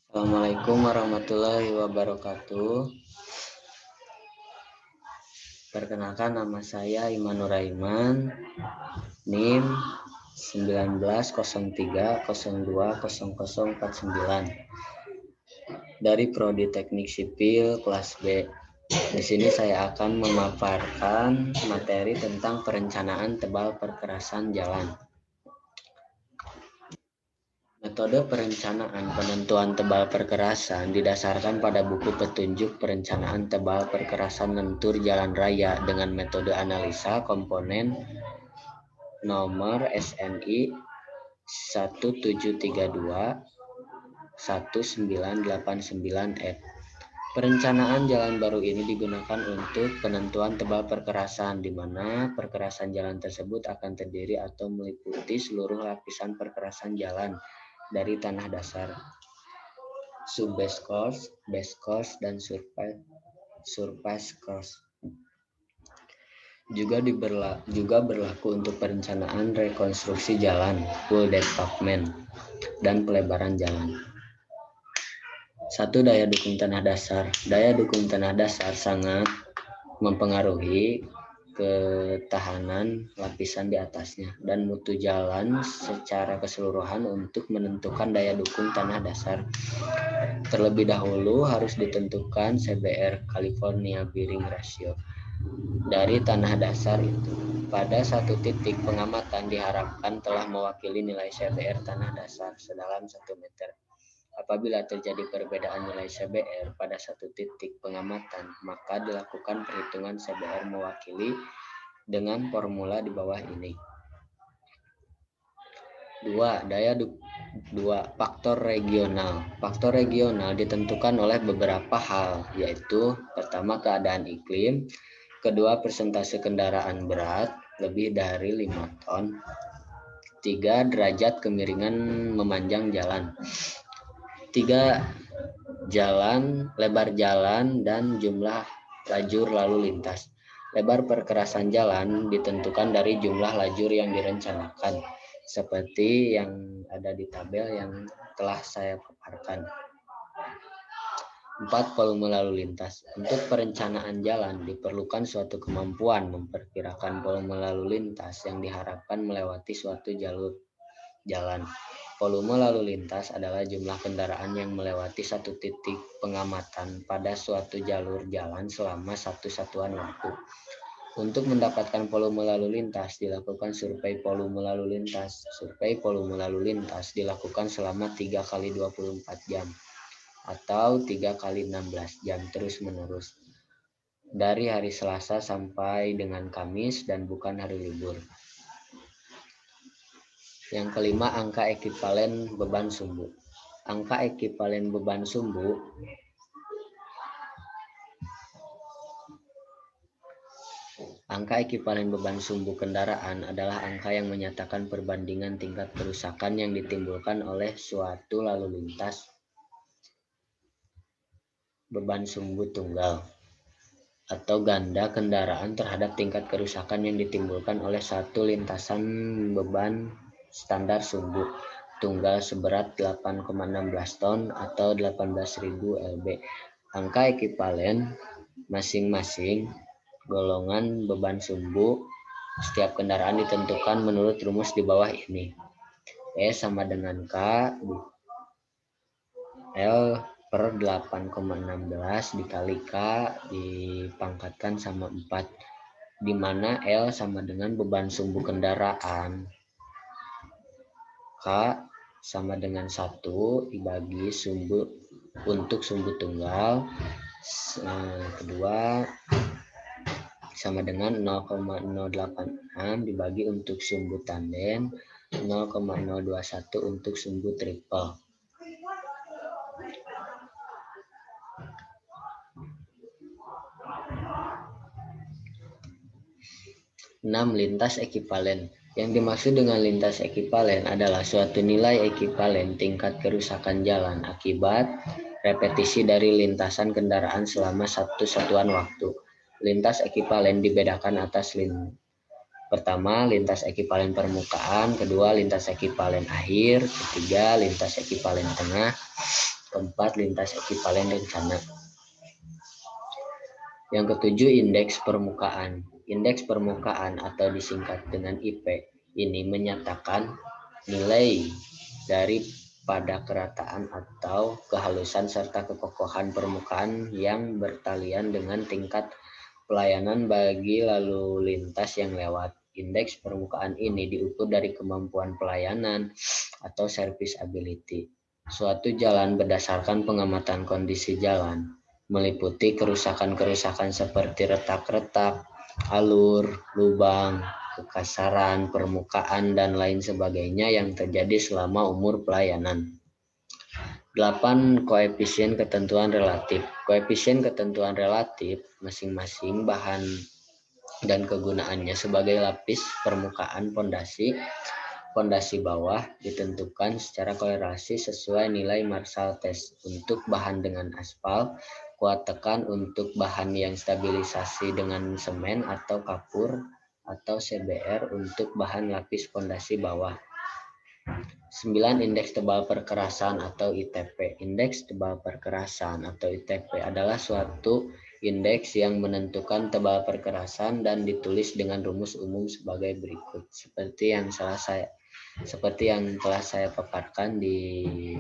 Assalamualaikum warahmatullahi wabarakatuh. Perkenalkan, nama saya Iman Nuraiman, NIM 1903020049 dari Prodi Teknik Sipil kelas B. Di sini saya akan memaparkan materi tentang perencanaan tebal perkerasan jalan. Metode perencanaan penentuan tebal perkerasan didasarkan pada buku petunjuk perencanaan tebal perkerasan lentur jalan raya dengan metode analisa komponen nomor SNI 1732-1989F. Perencanaan jalan baru ini digunakan untuk penentuan tebal perkerasan, di mana perkerasan jalan tersebut akan terdiri atau meliputi seluruh lapisan perkerasan jalan dari tanah dasar, subbase course, base course, dan surface course. Juga berlaku untuk perencanaan rekonstruksi jalan, full depth pavement, dan pelebaran jalan. 1. Daya dukung tanah dasar. Daya dukung tanah dasar sangat mempengaruhi ketahanan lapisan di atasnya dan mutu jalan secara keseluruhan. Untuk menentukan daya dukung tanah dasar, terlebih dahulu harus ditentukan CBR California Bearing Ratio dari tanah dasar itu. Pada satu titik pengamatan diharapkan telah mewakili nilai CBR tanah dasar sedalam 1 meter. Apabila terjadi perbedaan nilai CBR pada satu titik pengamatan, maka dilakukan perhitungan CBR mewakili dengan formula di bawah ini. 2. Faktor regional. Faktor regional ditentukan oleh beberapa hal, yaitu pertama, keadaan iklim, kedua, persentase kendaraan berat lebih dari 5 ton, 3, derajat kemiringan memanjang jalan, 3, lebar jalan dan jumlah lajur lalu lintas. Lebar perkerasan jalan ditentukan dari jumlah lajur yang direncanakan, seperti yang ada di tabel yang telah saya paparkan. 4. Volume lalu lintas. Untuk perencanaan jalan diperlukan suatu kemampuan memperkirakan volume lalu lintas yang diharapkan melewati suatu jalur jalan. Volume lalu lintas adalah jumlah kendaraan yang melewati satu titik pengamatan pada suatu jalur jalan selama satu satuan waktu. Untuk mendapatkan volume lalu lintas dilakukan survei volume lalu lintas. Survei volume lalu lintas dilakukan selama 3 kali 24 jam atau 3 kali 16 jam terus-menerus dari hari Selasa sampai dengan Kamis dan bukan hari libur. Yang kelima, angka ekivalen beban sumbu. Angka ekivalen beban sumbu kendaraan adalah angka yang menyatakan perbandingan tingkat kerusakan yang ditimbulkan oleh suatu lalu lintas beban sumbu tunggal atau ganda kendaraan terhadap tingkat kerusakan yang ditimbulkan oleh satu lintasan beban standar sumbu tunggal seberat 8,16 ton atau 18.000 lb. Angka ekivalen masing-masing golongan beban sumbu setiap kendaraan ditentukan menurut rumus di bawah ini. E sama dengan K L per 8,16 dikali K dipangkatkan sama 4, di mana L sama dengan beban sumbu kendaraan, K sama dengan 1 dibagi sumbu untuk sumbu tunggal, kedua sama dengan 0,086 dibagi untuk sumbu tandem, 0,021 untuk sumbu triple. 6. Lintas ekivalen. Yang dimaksud dengan lintas ekivalen adalah suatu nilai ekivalen tingkat kerusakan jalan akibat repetisi dari lintasan kendaraan selama satu satuan waktu. Lintas ekivalen dibedakan atas pertama, lintas ekivalen permukaan, kedua, lintas ekivalen akhir, ketiga, lintas ekivalen tengah, Keempat, lintas ekivalen rencana. Yang ketujuh, indeks permukaan. Indeks permukaan atau disingkat dengan IP ini menyatakan nilai dari pada kerataan atau kehalusan serta kekokohan permukaan yang bertalian dengan tingkat pelayanan bagi lalu lintas yang lewat. Indeks permukaan ini diukur dari kemampuan pelayanan atau service ability suatu jalan berdasarkan pengamatan kondisi jalan, meliputi kerusakan-kerusakan seperti retak-retak, alur, lubang, kekasaran, permukaan, dan lain sebagainya yang terjadi selama umur pelayanan. 8. Koefisien ketentuan relatif. Koefisien ketentuan relatif masing-masing bahan dan kegunaannya sebagai lapis permukaan pondasi bawah ditentukan secara kolerasi sesuai nilai Marshall test. Untuk bahan dengan aspal, kuat tekan untuk bahan yang stabilisasi dengan semen atau kapur atau CBR untuk bahan lapis pondasi bawah. 9. Indeks tebal perkerasan atau ITP. Indeks tebal perkerasan atau ITP adalah suatu indeks yang menentukan tebal perkerasan dan ditulis dengan rumus umum sebagai berikut. Seperti yang telah saya paparkan di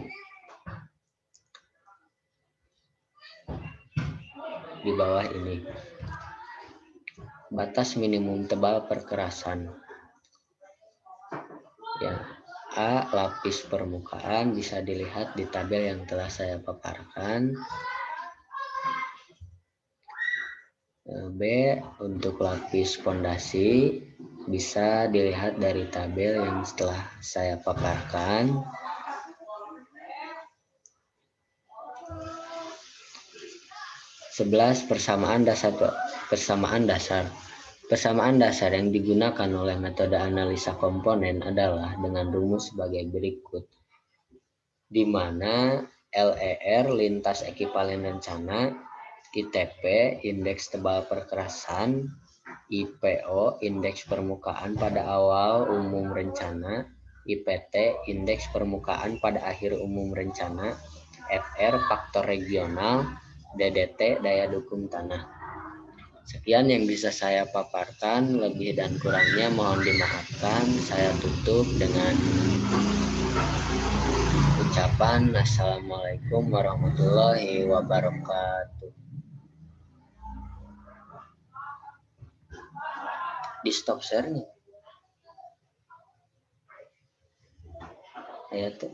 bawah ini. Batas minimum tebal perkerasan. Ya. A. Lapis permukaan bisa dilihat di tabel yang telah saya paparkan. B. Untuk lapis pondasi bisa dilihat dari tabel yang setelah saya paparkan. Persamaan dasar. Persamaan dasar yang digunakan oleh metode analisa komponen adalah dengan rumus sebagai berikut, di mana LER lintas ekivalen rencana, ITP indeks tebal perkerasan, IPO indeks permukaan pada awal umum rencana, IPT indeks permukaan pada akhir umum rencana, FR faktor regional, DDT daya dukung tanah. Sekian yang bisa saya paparkan, lebih dan kurangnya mohon dimaafkan. Saya tutup dengan ucapan Assalamualaikum warahmatullahi wabarakatuh. Di stop share nih. Ayo tuh.